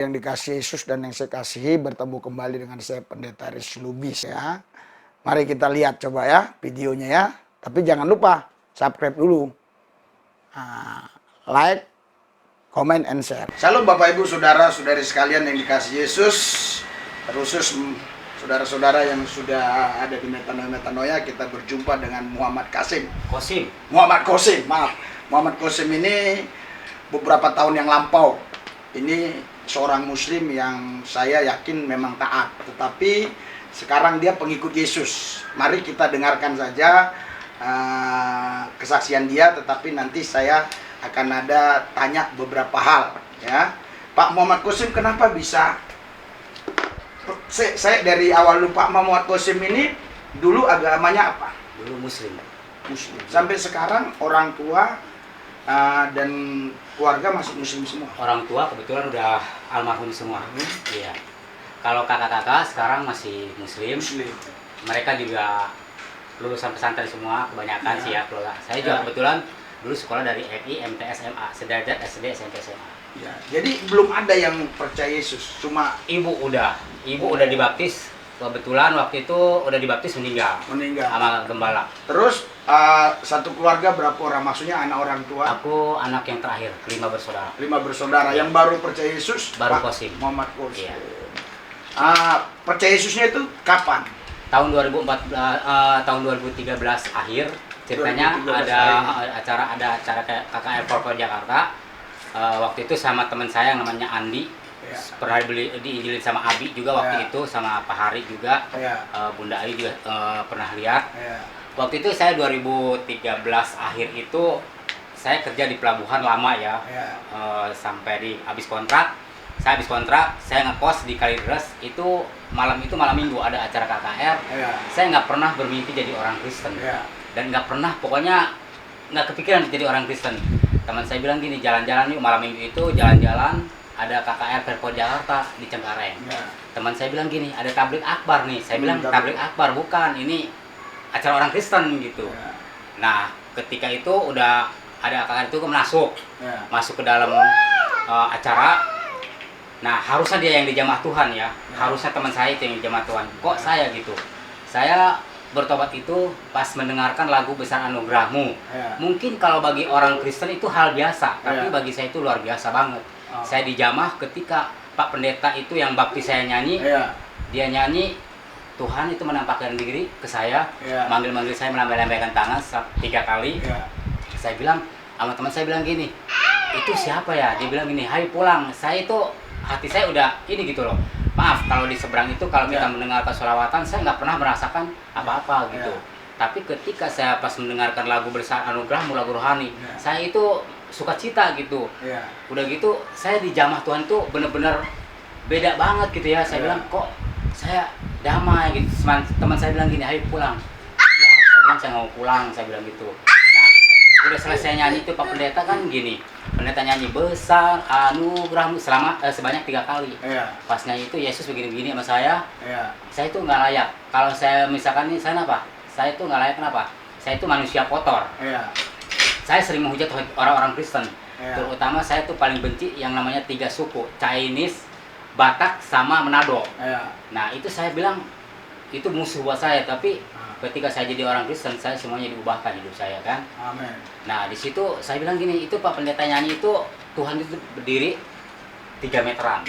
Yang dikasih Yesus dan yang saya kasihi, bertemu kembali dengan saya Pendeta Aris Lubis ya. Mari kita lihat coba ya videonya ya. Tapi jangan lupa subscribe dulu. Like, comment, and share. Salam Bapak Ibu Saudara-saudari sekalian yang dikasih Yesus. Terusus saudara-saudara yang sudah ada di Metanoia, kita berjumpa dengan Muhammad Qasim. Muhammad Qasim ini beberapa tahun yang lampau. Ini seorang muslim yang saya yakin memang taat, tetapi sekarang dia pengikut Yesus. Mari kita dengarkan saja kesaksian dia, tetapi nanti saya akan ada tanya beberapa hal ya. Pak Muhammad Qasim kenapa bisa? Saya dari awal lupa. Pak Muhammad Qasim ini dulu agamanya apa? Dulu Muslim. Sampai sekarang orang tua dan keluarga masih Muslim semua. Orang tua kebetulan udah almarhum semua. Iya. Kalau kakak-kakak sekarang masih Muslim. Mereka juga lulusan pesantren semua, kebanyakan sih ya keluarga. Saya juga kebetulan dulu sekolah dari FI, MTS, MA, sederajat SD, SMP, SMA. Ya, jadi belum ada yang percaya Yesus, cuma Ibu udah dibaptis. Kebetulan waktu itu udah dibaptis meninggal sama gembala. Terus satu keluarga berapa orang? Maksudnya anak orang tua? Aku anak yang terakhir, 5 bersaudara. 5 bersaudara. Yang baru percaya Yesus? Baru Qasim. Muhammad Qasim. Iya. Percaya Yesusnya itu kapan? Tahun 2013 akhir. Ceritanya 2013 ada acara kayak KKR Porpor Jakarta. Waktu itu sama teman saya yang namanya Andi. Ya. Pernah diizinin sama Abi juga waktu itu, sama Pak Hari juga. Ya. Bunda Ayu juga pernah lihat. Ya. Waktu itu saya 2013 akhir itu saya kerja di pelabuhan lama ya. Sampai habis kontrak. Saya habis kontrak, saya ngekos di Kalideres. Itu malam Minggu ada acara KKR. Saya nggak pernah bermimpi jadi orang Kristen. Dan nggak pernah, pokoknya nggak kepikiran jadi orang Kristen. Teman saya bilang gini, jalan-jalan yuk malam Minggu itu, jalan-jalan. Ada KKR Porpor Jakarta di Cengkareng. Teman saya bilang gini, ada tablik akbar nih. Saya bilang tablik akbar bukan, ini acara orang Kristen gitu. Nah, ketika itu udah ada KKR itu masuk ke dalam acara. Nah, harusnya dia yang dijamah Tuhan ya. Harusnya teman saya itu yang dijamah Tuhan. Kok saya gitu? Saya bertobat itu pas mendengarkan lagu Besar Anugerahmu. Mungkin kalau bagi orang Kristen itu hal biasa, tapi bagi saya itu luar biasa banget. Saya dijamah ketika Pak Pendeta itu yang baptis saya nyanyi. Dia nyanyi, Tuhan itu menampakkan diri ke saya, manggil-manggil saya, melambaikan tangan 3 kali. Saya bilang, sama teman saya bilang gini, itu siapa ya? Dia bilang gini, hai pulang. Saya itu, hati saya udah ini gitu loh. Maaf kalau di seberang itu kalau kita mendengarkan sholawatan, saya nggak pernah merasakan apa-apa gitu. Tapi ketika saya pas mendengarkan lagu Besar Anugerahmu, lagu rohani, saya itu sukacita gitu. Udah gitu, saya dijamah Tuhan tuh bener-bener beda banget gitu ya. Saya bilang, kok saya damai gitu. Teman saya bilang gini, ayo pulang. Ya, saya bilang saya mau pulang, saya bilang gitu. Nah, udah selesai nyanyi itu Pak Pendeta kan gini. Pendeta nyanyi Besar Anugerahmu sebanyak 3 kali. Pas nyanyi itu Yesus begini-begini sama saya. Saya itu nggak layak. Kalau saya misalkan ini saya apa? Saya itu nggak layak kenapa? Saya itu manusia kotor. Saya sering menghujat orang-orang Kristen. Terutama saya tuh paling benci yang namanya 3 suku, Chinese, Batak, sama Manado. Nah itu saya bilang itu musuh buat saya. Tapi ketika saya jadi orang Kristen, saya semuanya diubahkan hidup saya kan. Amin. Nah di situ saya bilang gini, itu Pak Pendeta nyanyi itu Tuhan itu berdiri 3 meteran.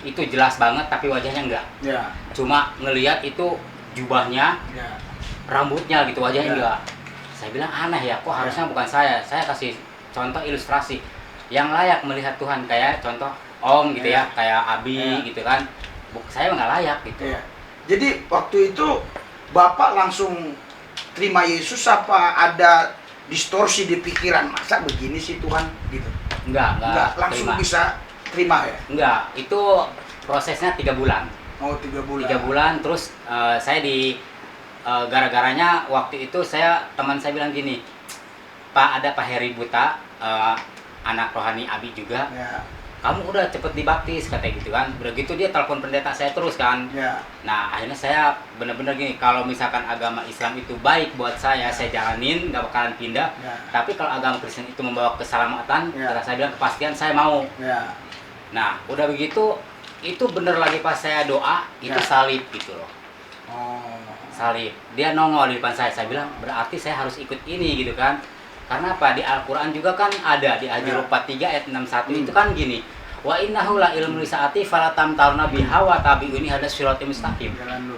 Itu jelas banget, tapi wajahnya enggak. Cuma ngelihat itu jubahnya, rambutnya gitu, wajahnya enggak. Saya bilang aneh ya, kok harusnya bukan saya. Saya kasih contoh ilustrasi yang layak melihat Tuhan, kayak contoh Om gitu ya, kayak Abi gitu kan. Saya nggak layak gitu. Jadi waktu itu Bapak langsung terima Yesus apa ada distorsi di pikiran? Masa begini sih Tuhan gitu? Enggak langsung terima. bisa terima ya? Enggak, itu prosesnya 3 bulan. Oh, 3 bulan. 3 bulan, terus saya gara-garanya waktu itu teman saya bilang gini, Pak, ada Pak Heri Buta, anak rohani Abi juga. Kamu udah cepet dibaptis katanya gitu kan. Udah gitu dia telepon pendeta saya terus kan. Nah akhirnya saya bener-bener gini, kalau misalkan agama Islam itu baik buat saya jalanin, nggak bakalan pindah. Tapi kalau agama Kristen itu membawa keselamatan, saya bilang kepastian saya mau. Nah udah begitu Itu bener lagi pas saya doa, itu Ya. salib gitu loh. Oh. Salib. Dia nongol di depan saya. Saya bilang, berarti saya harus ikut ini gitu kan. Karena apa? Di Al-Qur'an juga kan ada di Al-Juruf 43 ayat 61 itu kan gini. Wa innahu la ilmu lisaati fala tamtaruna biha wa tabi'uni hada siratal mustaqim. Jalan lu.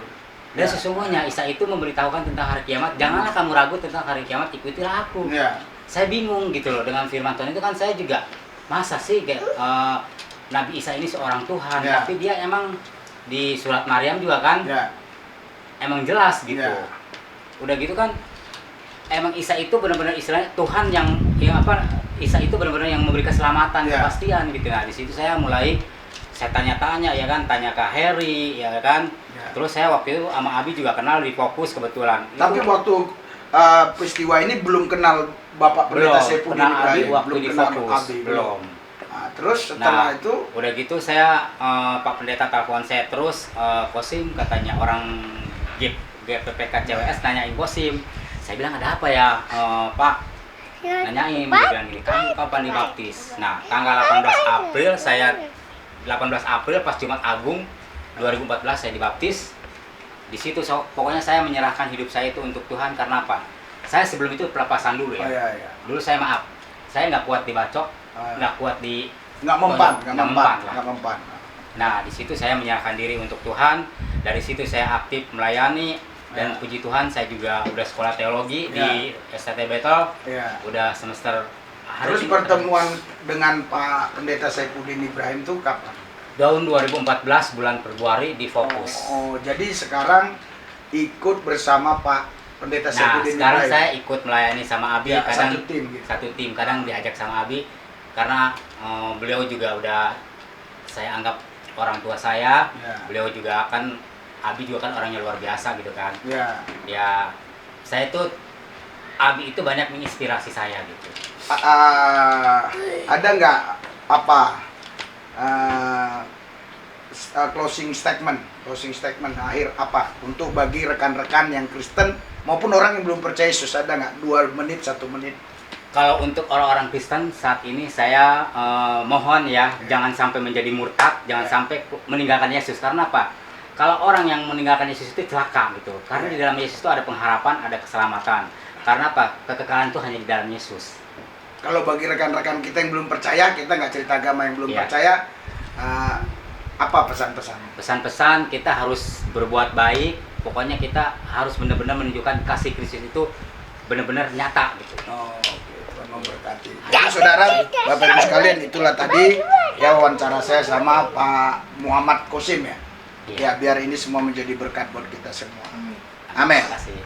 Dan sesungguhnya Isa itu memberitahukan tentang hari kiamat. Janganlah kamu ragu tentang hari kiamat, ikutilah aku. Ya. Saya bingung gitu loh dengan firman Tuhan itu kan saya juga masa sih kayak Nabi Isa ini seorang Tuhan, Ya. tapi dia emang di surat Maryam juga kan Ya. emang jelas gitu. Ya. Udah gitu kan emang Isa itu benar-benar istilahnya Tuhan yang apa, Isa itu benar-benar yang memberi keselamatan, Ya. kepastian gitu. Nah, di situ saya mulai saya tanya-tanya ya kan, tanya ke Harry ya kan. Ya. Terus saya waktu itu sama Abi juga kenal di Fokus kebetulan. Tapi Itu waktu peristiwa ini belum kenal Bapak Pendeta belum Saifudin kenal Abi Ibrahim. waktu Belum di kenal Fokus. Abi, Belum. Nah, terus setelah itu Udah gitu saya Pak Pendeta telepon saya terus, Kosim katanya orang GPPK CWS nanyain Kosim. Saya bilang ada apa ya Pak? Nanyain, dia bilang gini, kamu kapan dibaptis? Nah, tanggal 18 April saya 18 April pas Jumat Agung 2014 saya dibaptis. Di situ pokoknya saya menyerahkan hidup saya itu untuk Tuhan karena apa? Saya sebelum itu pelepasan dulu ya. oh, iya. Dulu saya maaf, saya nggak kuat dibacok, nggak kuat di nggak mempan, nggak mempan lah. nggak mempan. Nah, di situ saya menyerahkan diri untuk Tuhan. Dari situ saya aktif melayani dan Ya. puji Tuhan saya juga udah sekolah teologi Ya. di STT Betel. Iya. Udah semester Terus pertemuan dengan Pak Pendeta Saifudin Ibrahim itu kapan? tahun 2014 bulan Februari di Fokus. Oh, jadi sekarang ikut bersama Pak Pendeta Nah, Saifudin sekarang Ibrahim. saya ikut melayani sama Abi, Ya, kadang satu tim gitu. satu tim, kadang diajak sama Abi karena beliau juga udah saya anggap orang tua saya. Ya. Beliau juga kan, Abi juga kan orangnya luar biasa gitu kan. Ya. Ya, saya tuh Abi itu banyak menginspirasi saya gitu. Ada nggak apa closing statement akhir apa untuk bagi rekan-rekan yang Kristen maupun orang yang belum percaya Yesus, ada nggak 2 menit 1 menit? Kalau untuk orang-orang Kristen saat ini saya mohon ya, jangan sampai menjadi murtad, jangan sampai meninggalkan Yesus. Karena apa? Kalau orang yang meninggalkan Yesus itu celaka gitu. Karena di dalam Yesus itu ada pengharapan, ada keselamatan. Karena apa? Kekekalan itu hanya di dalam Yesus. Kalau bagi rekan-rekan kita yang belum percaya, kita nggak cerita agama yang belum Iya. percaya, apa pesan-pesan? Pesan-pesan kita harus berbuat baik. Pokoknya kita harus benar-benar menunjukkan kasih Kristus itu benar-benar nyata gitu. Oh, oke. Tuhan memberkati. Jadi saudara, Bapak Ibu sekalian, itulah tadi ya wawancara saya sama Pak Muhammad Kosim ya. Iya. Ya, biar ini semua menjadi berkat buat kita semua. Amin. Terima kasih.